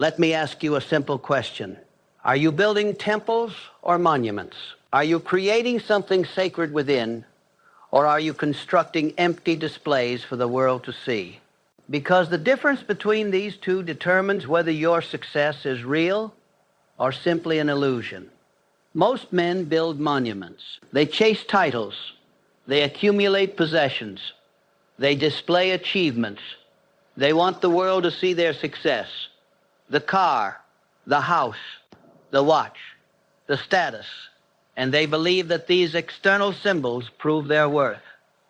Let me ask you a simple question. Are you building temples or monuments? Are you creating something sacred within, or are you constructing empty displays for the world to see? Because the difference between these two determines whether your success is real or simply an illusion. Most men build monuments. They chase titles. They accumulate possessions. They display achievements. They want the world to see their success. The car, the house, the watch, the status. And they believe that these external symbols prove their worth.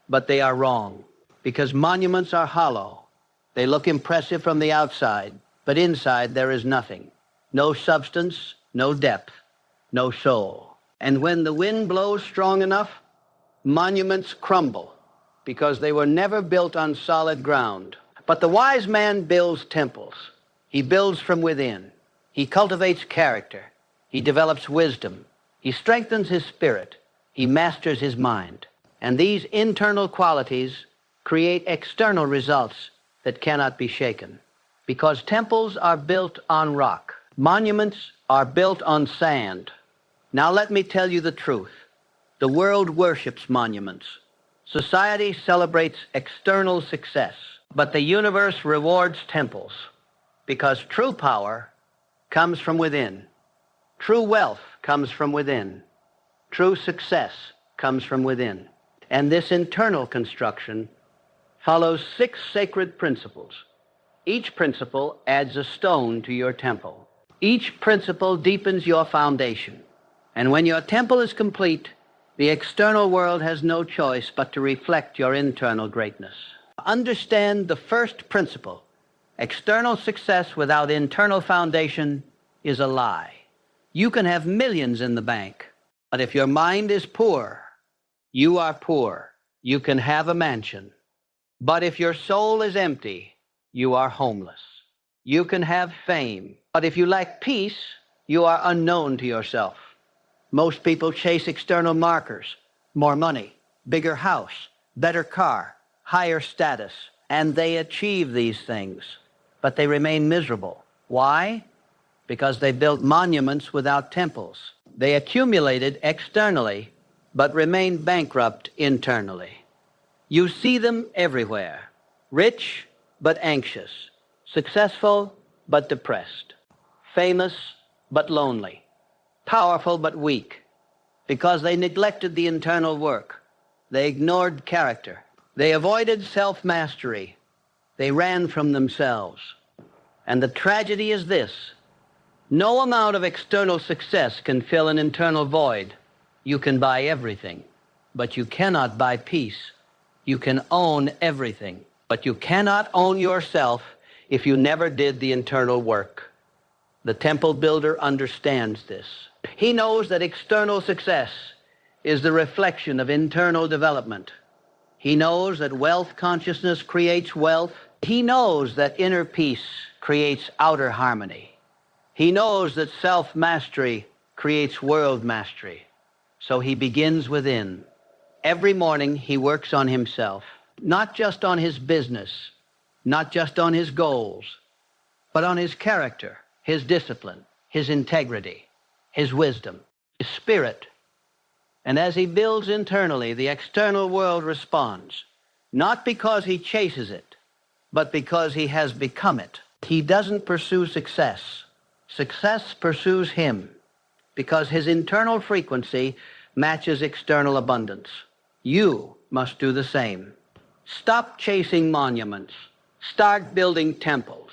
But they are wrong, because monuments are hollow. They look impressive from the outside, but inside there is nothing. No substance, no depth, no soul. And when the wind blows strong enough, monuments crumble, because they were never built on solid ground. But the wise man builds temples. He builds from within. He cultivates character. He develops wisdom. He strengthens his spirit. He masters his mind. And these internal qualities create external results that cannot be shaken. Because temples are built on rock. Monuments are built on sand. Now let me tell you the truth. The world worships monuments. Society celebrates external success. But the universe rewards temples. Because true power comes from within. True wealth comes from within. True success comes from within. And this internal construction follows 6 sacred principles. Each principle adds a stone to your temple. Each principle deepens your foundation. And when your temple is complete, the external world has no choice but to reflect your internal greatness. Understand the first principle. External success without internal foundation is a lie. You can have millions in the bank, but if your mind is poor, you are poor. You can have a mansion, but if your soul is empty, you are homeless. You can have fame, but if you lack peace, you are unknown to yourself. Most people chase external markers, more money, bigger house, better car, higher status, and they achieve these things, but they remain miserable. Why? Because they built monuments without temples. They accumulated externally, but remained bankrupt internally. You see them everywhere. Rich, but anxious. Successful, but depressed. Famous, but lonely. Powerful, but weak. Because they neglected the internal work. They ignored character. They avoided self-mastery. They ran from themselves. And the tragedy is this. No amount of external success can fill an internal void. You can buy everything, but you cannot buy peace. You can own everything, but you cannot own yourself if you never did the internal work. The temple builder understands this. He knows that external success is the reflection of internal development. He knows that wealth consciousness creates wealth. He knows that inner peace creates outer harmony. He knows that self-mastery creates world mastery. So he begins within. Every morning he works on himself, not just on his business, not just on his goals, but on his character, his discipline, his integrity, his wisdom, his spirit. And as he builds internally, the external world responds, not because he chases it, but because he has become it. He doesn't pursue success. Success pursues him, because his internal frequency matches external abundance. You must do the same. Stop chasing monuments. Start building temples.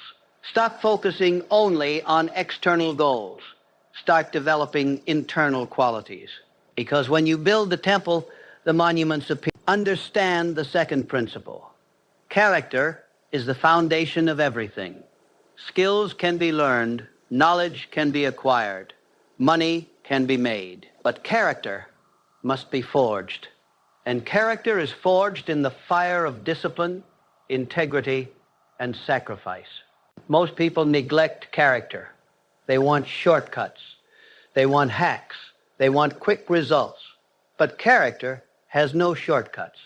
Stop focusing only on external goals. Start developing internal qualities. Because when you build the temple, the monuments appear. Understand the second principle. Character is the foundation of everything. Skills can be learned. Knowledge can be acquired. Money can be made. But character must be forged. And character is forged in the fire of discipline, integrity, and sacrifice. Most people neglect character. They want shortcuts. They want hacks. They want quick results. But character has no shortcuts.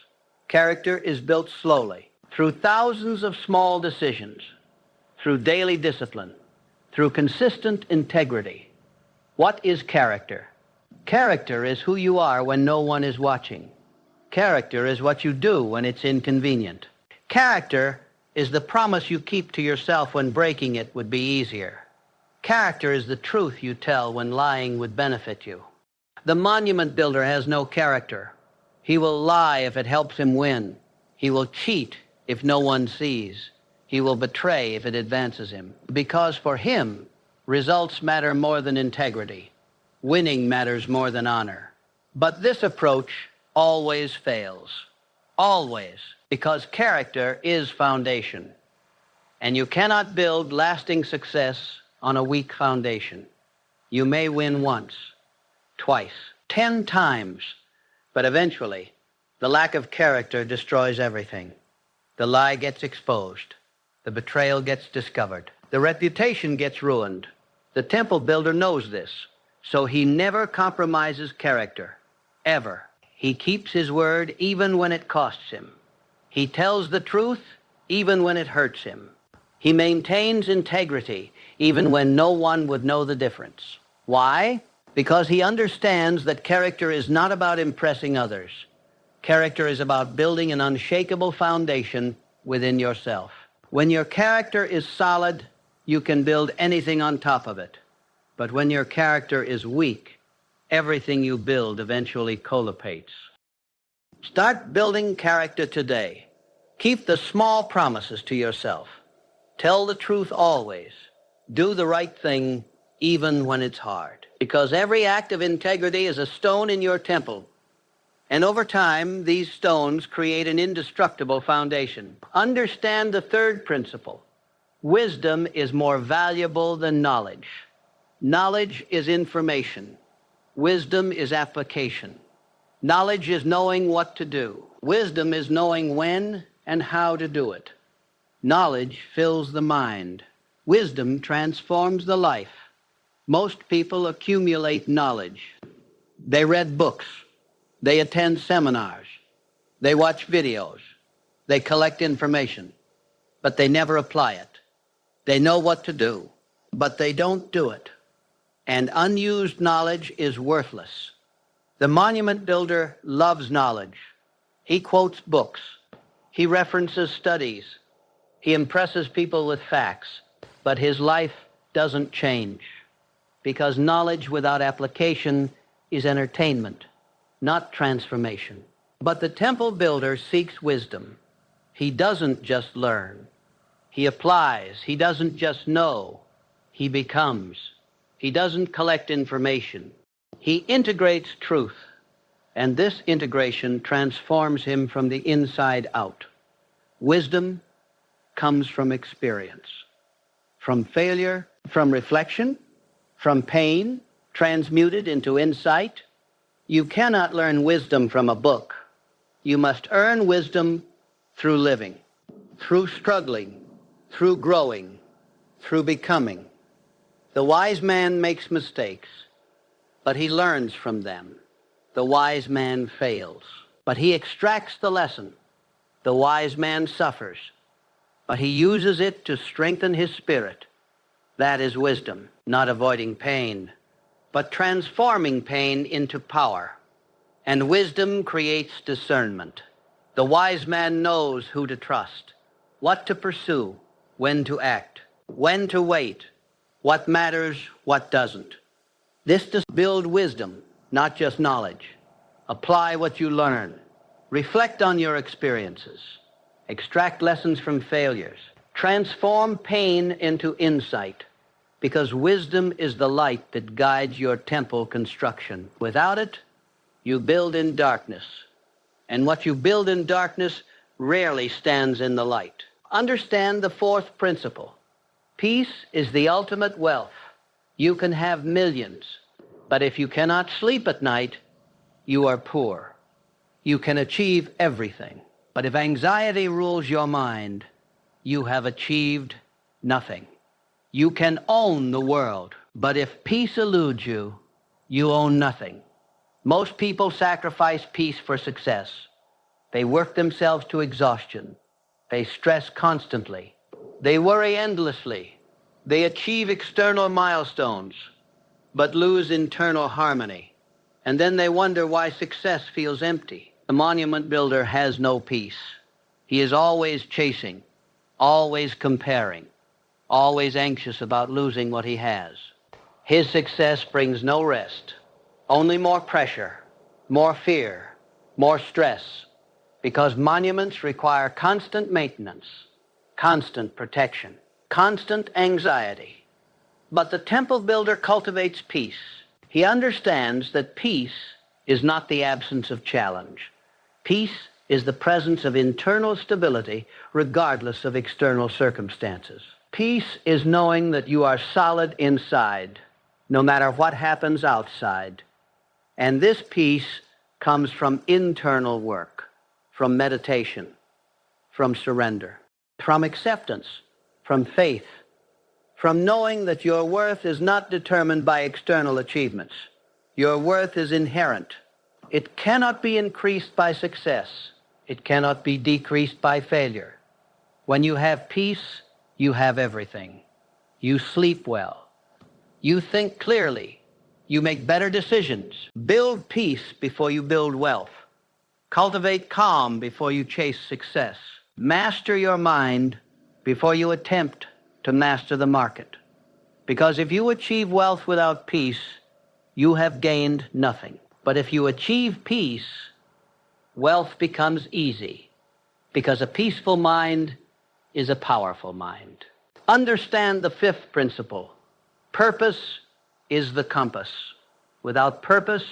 Character is built slowly, through thousands of small decisions, through daily discipline, through consistent integrity. What is character? Character is who you are when no one is watching. Character is what you do when it's inconvenient. Character is the promise you keep to yourself when breaking it would be easier. Character is the truth you tell when lying would benefit you. The monument builder has no character. He will lie if it helps him win. He will cheat if no one sees. He will betray if it advances him. Because for him, results matter more than integrity. Winning matters more than honor. But this approach always fails. Always. Because character is foundation. And you cannot build lasting success on a weak foundation. You may win once, twice, 10 times, but eventually, the lack of character destroys everything. The lie gets exposed. The betrayal gets discovered. The reputation gets ruined. The temple builder knows this, so he never compromises character, ever. He keeps his word even when it costs him. He tells the truth even when it hurts him. He maintains integrity even when no one would know the difference. Why? Because he understands that character is not about impressing others. Character is about building an unshakable foundation within yourself. When your character is solid, you can build anything on top of it. But when your character is weak, everything you build eventually collipates. Start building character today. Keep the small promises to yourself. Tell the truth always. Do the right thing even when it's hard. Because every act of integrity is a stone in your temple. And over time, these stones create an indestructible foundation. Understand the third principle. Wisdom is more valuable than knowledge. Knowledge is information. Wisdom is application. Knowledge is knowing what to do. Wisdom is knowing when and how to do it. Knowledge fills the mind. Wisdom transforms the life. Most people accumulate knowledge. They read books. They attend seminars. They watch videos. They collect information. But they never apply it. They know what to do, but they don't do it. And unused knowledge is worthless. The monument builder loves knowledge. He quotes books. He references studies. He impresses people with facts. But his life doesn't change. Because knowledge without application is entertainment, not transformation. But the temple builder seeks wisdom. He doesn't just learn. He applies. He doesn't just know. He becomes. He doesn't collect information. He integrates truth. And this integration transforms him from the inside out. Wisdom comes from experience, from failure, from reflection, from pain, transmuted into insight. You cannot learn wisdom from a book. You must earn wisdom through living, through struggling, through growing, through becoming. The wise man makes mistakes, but he learns from them. The wise man fails, but he extracts the lesson. The wise man suffers, but he uses it to strengthen his spirit. That is wisdom, not avoiding pain, but transforming pain into power. And wisdom creates discernment. The wise man knows who to trust, what to pursue, when to act, when to wait, what matters, what doesn't. This does build wisdom, not just knowledge. Apply what you learn. Reflect on your experiences. Extract lessons from failures. Transform pain into insight, because wisdom is the light that guides your temple construction. Without it, you build in darkness. And what you build in darkness rarely stands in the light. Understand the fourth principle. Peace is the ultimate wealth. You can have millions, but if you cannot sleep at night, you are poor. You can achieve everything, but if anxiety rules your mind, you have achieved nothing. You can own the world, but if peace eludes you, you own nothing. Most people sacrifice peace for success. They work themselves to exhaustion. They stress constantly. They worry endlessly. They achieve external milestones, but lose internal harmony. And then they wonder why success feels empty. The monument builder has no peace. He is always chasing, always comparing, always anxious about losing what he has. His success brings no rest, only more pressure, more fear, more stress, because monuments require constant maintenance, constant protection, constant anxiety. But the temple builder cultivates peace. He understands that peace is not the absence of challenge. Peace is the presence of internal stability regardless of external circumstances. Peace is knowing that you are solid inside, no matter what happens outside. And this peace comes from internal work, from meditation, from surrender, from acceptance, from faith, from knowing that your worth is not determined by external achievements. Your worth is inherent. It cannot be increased by success. It cannot be decreased by failure. When you have peace, you have everything. You sleep well. You think clearly. You make better decisions. Build peace before you build wealth. Cultivate calm before you chase success. Master your mind before you attempt to master the market. Because if you achieve wealth without peace, you have gained nothing. But if you achieve peace, wealth becomes easy, because a peaceful mind is a powerful mind. Understand the fifth principle. Purpose is the compass. Without purpose,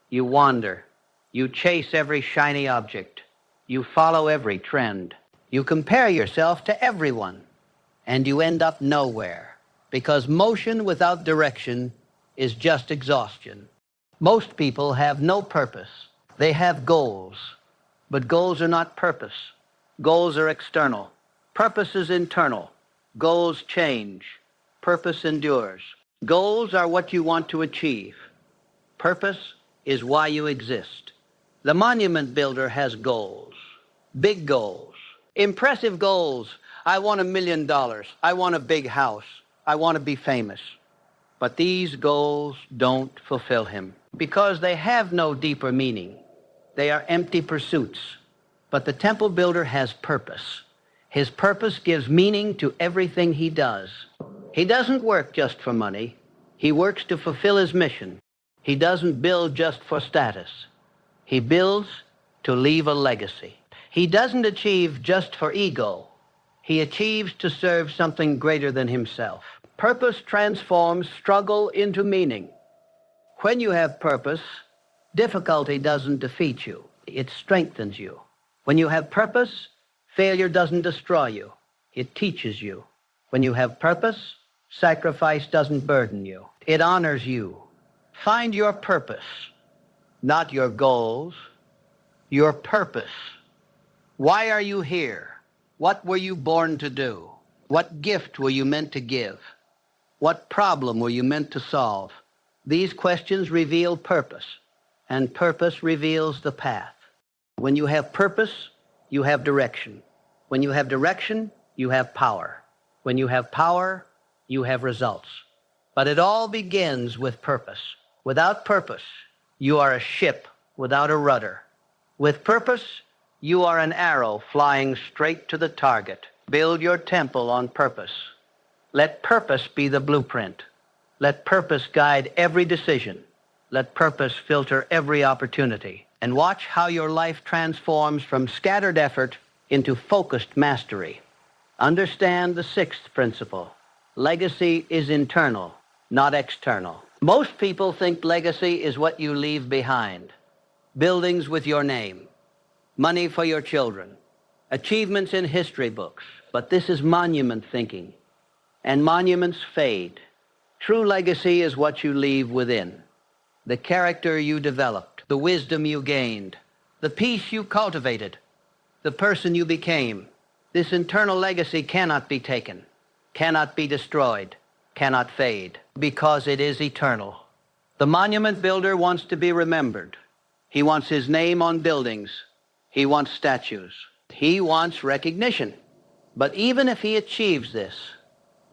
you wander. You chase every shiny object. You follow every trend. You compare yourself to everyone, and you end up nowhere, because motion without direction is just exhaustion. Most people have no purpose. They have goals, but goals are not purpose. Goals are external. Purpose is internal. Goals change. Purpose endures. Goals are what you want to achieve. Purpose is why you exist. The monument builder has goals, big goals, impressive goals. I want $1 million. I want a big house. I want to be famous. But these goals don't fulfill him because they have no deeper meaning. They are empty pursuits. But the temple builder has purpose. His purpose gives meaning to everything he does. He doesn't work just for money. He works to fulfill his mission. He doesn't build just for status. He builds to leave a legacy. He doesn't achieve just for ego. He achieves to serve something greater than himself. Purpose transforms struggle into meaning. When you have purpose, difficulty doesn't defeat you. It strengthens you. When you have purpose, failure doesn't destroy you. It teaches you. When you have purpose, sacrifice doesn't burden you. It honors you. Find your purpose, not your goals, your purpose. Why are you here? What were you born to do? What gift were you meant to give? What problem were you meant to solve? These questions reveal purpose, and purpose reveals the path. When you have purpose, you have direction. When you have direction, you have power. When you have power, you have results. But it all begins with purpose. Without purpose, you are a ship without a rudder. With purpose, you are an arrow flying straight to the target. Build your temple on purpose. Let purpose be the blueprint. Let purpose guide every decision. Let purpose filter every opportunity. And watch how your life transforms from scattered effort into focused mastery. Understand the sixth principle. Legacy is internal, not external. Most people think legacy is what you leave behind. Buildings with your name, money for your children, achievements in history books. But this is monument thinking, and monuments fade. True legacy is what you leave within. The character you developed, the wisdom you gained, the peace you cultivated, the person you became. This internal legacy cannot be taken, cannot be destroyed, cannot fade, because it is eternal. The monument builder wants to be remembered. He wants his name on buildings. He wants statues. He wants recognition. But even if he achieves this,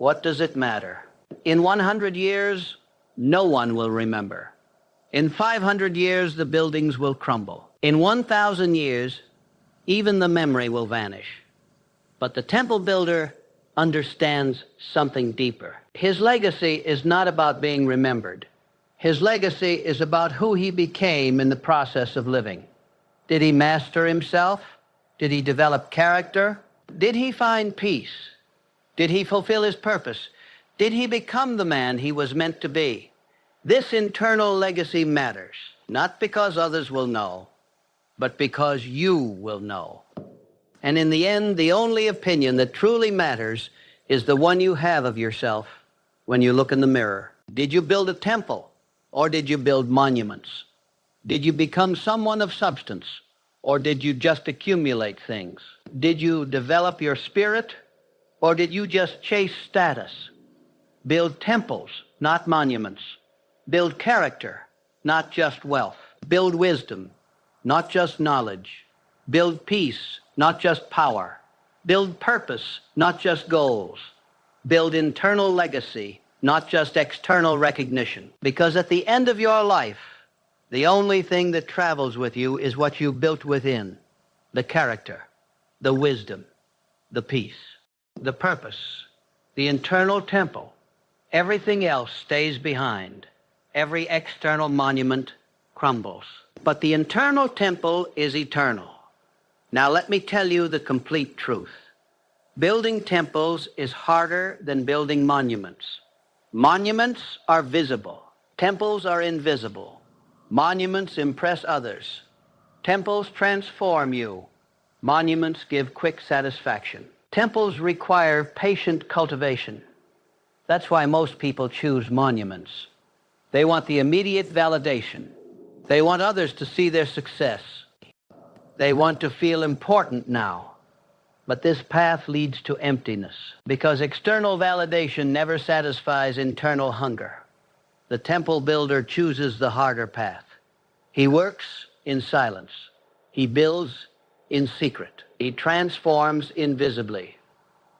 What does it matter? In 100 years, no one will remember. In 500 years, the buildings will crumble. In 1,000 years, even the memory will vanish. But the temple builder understands something deeper. His legacy is not about being remembered. His legacy is about who he became in the process of living. Did he master himself? Did he develop character? Did he find peace? Did he fulfill his purpose? Did he become the man he was meant to be? This internal legacy matters, not because others will know, but because you will know. And in the end, the only opinion that truly matters is the one you have of yourself when you look in the mirror. Did you build a temple, or did you build monuments? Did you become someone of substance, or did you just accumulate things? Did you develop your spirit, or did you just chase status? Build temples, not monuments. Build character, not just wealth. Build wisdom, not just knowledge. Build peace, not just power. Build purpose, not just goals. Build internal legacy, not just external recognition. Because at the end of your life, the only thing that travels with you is what you built within: the character, the wisdom, the peace, the purpose, the internal temple. Everything else stays behind. Every external monument crumbles. But the internal temple is eternal. Now let me tell you the complete truth. Building temples is harder than building monuments. Monuments are visible. Temples are invisible. Monuments impress others. Temples transform you. Monuments give quick satisfaction. Temples require patient cultivation. That's why most people choose monuments. They want the immediate validation. They want others to see their success. They want to feel important now. But this path leads to emptiness, because external validation never satisfies internal hunger. The temple builder chooses the harder path. He works in silence. He builds in secret. He transforms invisibly.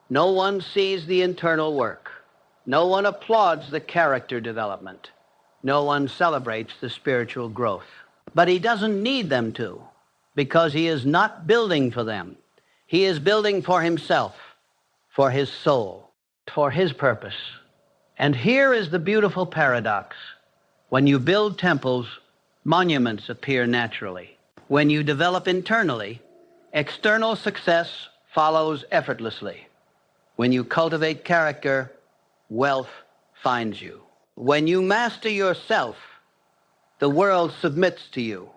No one sees the internal work. No one applauds the character development. No one celebrates the spiritual growth. But he doesn't need them to, because he is not building for them. He is building for himself, for his soul, for his purpose. And here is the beautiful paradox. When you build temples, monuments appear naturally. When you develop internally, external success follows effortlessly. When you cultivate character, wealth finds you. When you master yourself, the world submits to you.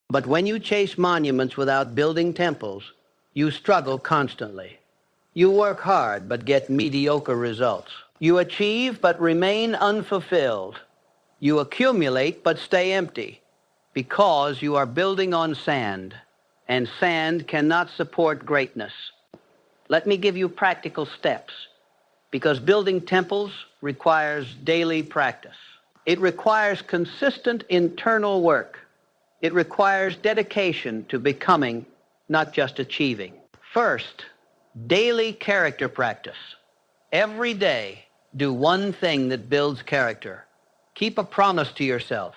But when you chase monuments without building temples, you struggle constantly. You work hard but get mediocre results. You achieve but remain unfulfilled. You accumulate but stay empty, because you are building on sand, and sand cannot support greatness. Let me give you practical steps, because building temples requires daily practice. It requires consistent internal work. It requires dedication to becoming, not just achieving. First, daily character practice. Every day, do one thing that builds character. Keep a promise to yourself.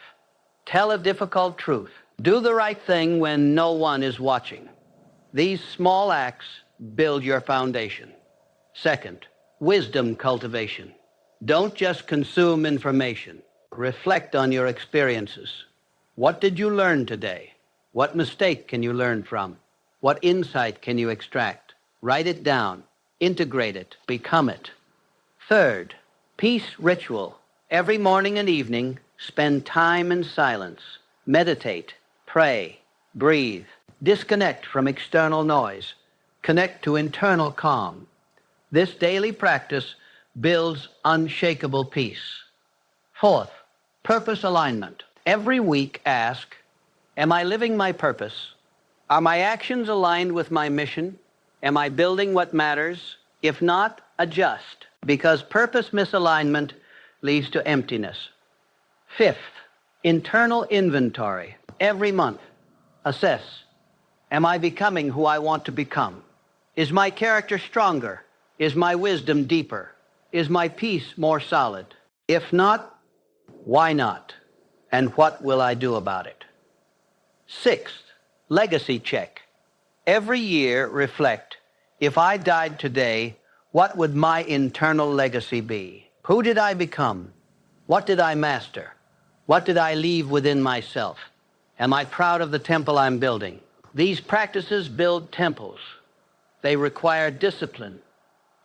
Tell a difficult truth. Do the right thing when no one is watching. These small acts build your foundation. Second, wisdom cultivation. Don't just consume information. Reflect on your experiences. What did you learn today? What mistake can you learn from? What insight can you extract? Write it down. Integrate it. Become it. Third, peace ritual. Every morning and evening, spend time in silence. Meditate, pray, breathe. Disconnect from external noise. Connect to internal calm. This daily practice builds unshakable peace. Fourth, purpose alignment. Every week ask, am I living my purpose? Are my actions aligned with my mission? Am I building what matters? If not, adjust, because purpose misalignment leads to emptiness. Fifth, internal inventory. Every month, assess, am I becoming who I want to become? Is my character stronger? Is my wisdom deeper? Is my peace more solid? If not, why not? And what will I do about it? Sixth, legacy check. Every year reflect, if I died today, what would my internal legacy be? Who did I become? What did I master? What did I leave within myself? Am I proud of the temple I'm building? These practices build temples. They require discipline.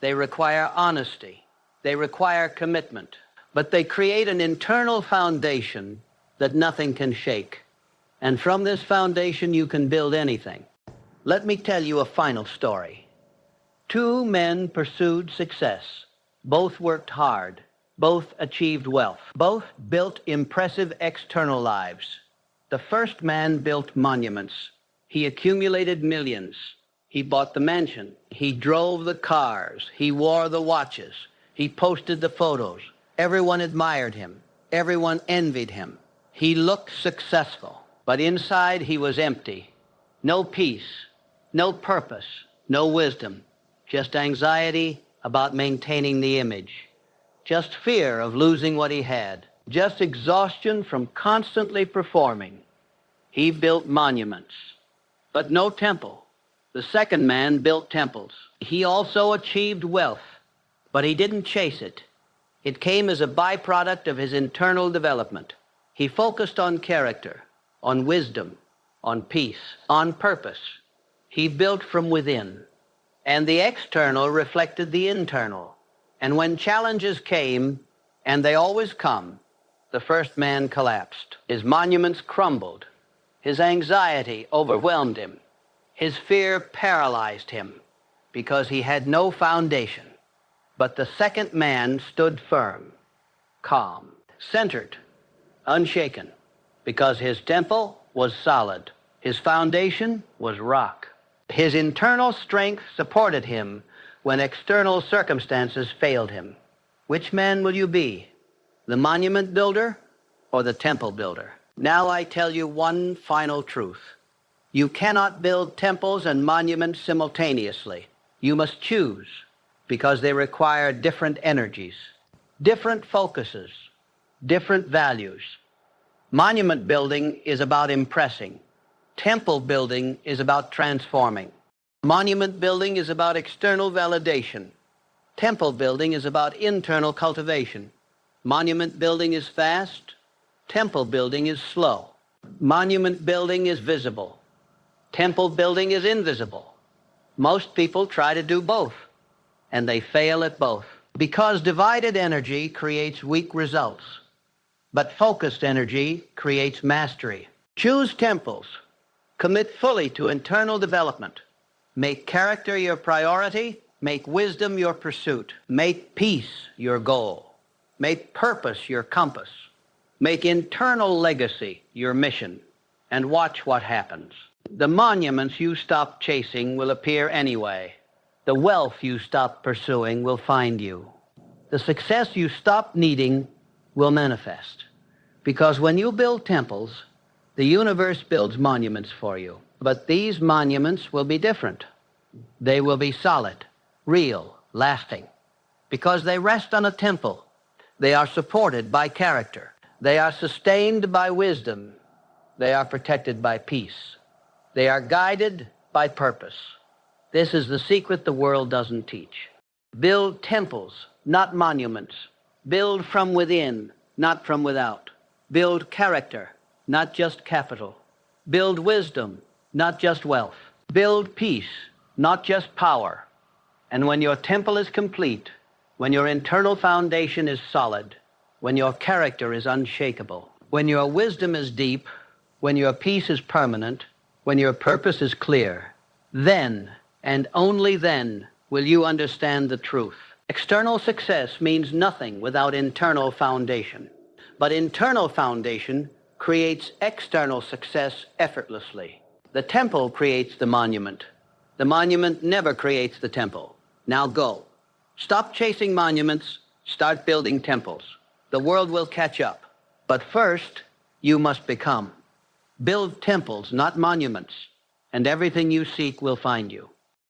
They require honesty. They require commitment. But they create an internal foundation that nothing can shake. And from this foundation, you can build anything. Let me tell you a final story. Two men pursued success. Both worked hard. Both achieved wealth. Both built impressive external lives. The first man built monuments. He accumulated millions. He bought the mansion. He drove the cars. He wore the watches. He posted the photos. Everyone admired him. Everyone envied him. He looked successful, but inside he was empty. No peace, no purpose, no wisdom, just anxiety about maintaining the image, just fear of losing what he had, just exhaustion from constantly performing. He built monuments, but no temple. The second man built temples. He also achieved wealth, but he didn't chase it. It came as a byproduct of his internal development. He focused on character, on wisdom, on peace, on purpose. He built from within, and the external reflected the internal. And when challenges came, and they always come, the first man collapsed. His monuments crumbled. His anxiety overwhelmed him. His fear paralyzed him because he had no foundation. But the second man stood firm, calm, centered, unshaken, because his temple was solid. His foundation was rock. His internal strength supported him when external circumstances failed him. Which man will you be? The monument builder or the temple builder? Now I tell you one final truth. You cannot build temples and monuments simultaneously. You must choose, because they require different energies, different focuses, different values. Monument building is about impressing. Temple building is about transforming. Monument building is about external validation. Temple building is about internal cultivation. Monument building is fast. Temple building is slow. Monument building is visible. Temple building is invisible. Most people try to do both, and they fail at both, because divided energy creates weak results, but focused energy creates mastery. Choose temples. Commit fully to internal development. Make character your priority. Make wisdom your pursuit. Make peace your goal. Make purpose your compass. Make internal legacy your mission, and watch what happens. The monuments you stop chasing will appear anyway. The wealth you stop pursuing will find you. The success you stop needing will manifest. Because when you build temples, the universe builds monuments for you. But these monuments will be different. They will be solid, real, lasting. Because they rest on a temple. They are supported by character. They are sustained by wisdom. They are protected by peace. They are guided by purpose. This is the secret the world doesn't teach. Build temples, not monuments. Build from within, not from without. Build character, not just capital. Build wisdom, not just wealth. Build peace, not just power. And when your temple is complete, when your internal foundation is solid, when your character is unshakable, when your wisdom is deep, when your peace is permanent, when your purpose is clear, then, and only then, will you understand the truth. External success means nothing without internal foundation. But internal foundation creates external success effortlessly. The temple creates the monument. The monument never creates the temple. Now go. Stop chasing monuments. Start building temples. The world will catch up. But first, you must become. Build temples, not monuments, and everything you seek will find you.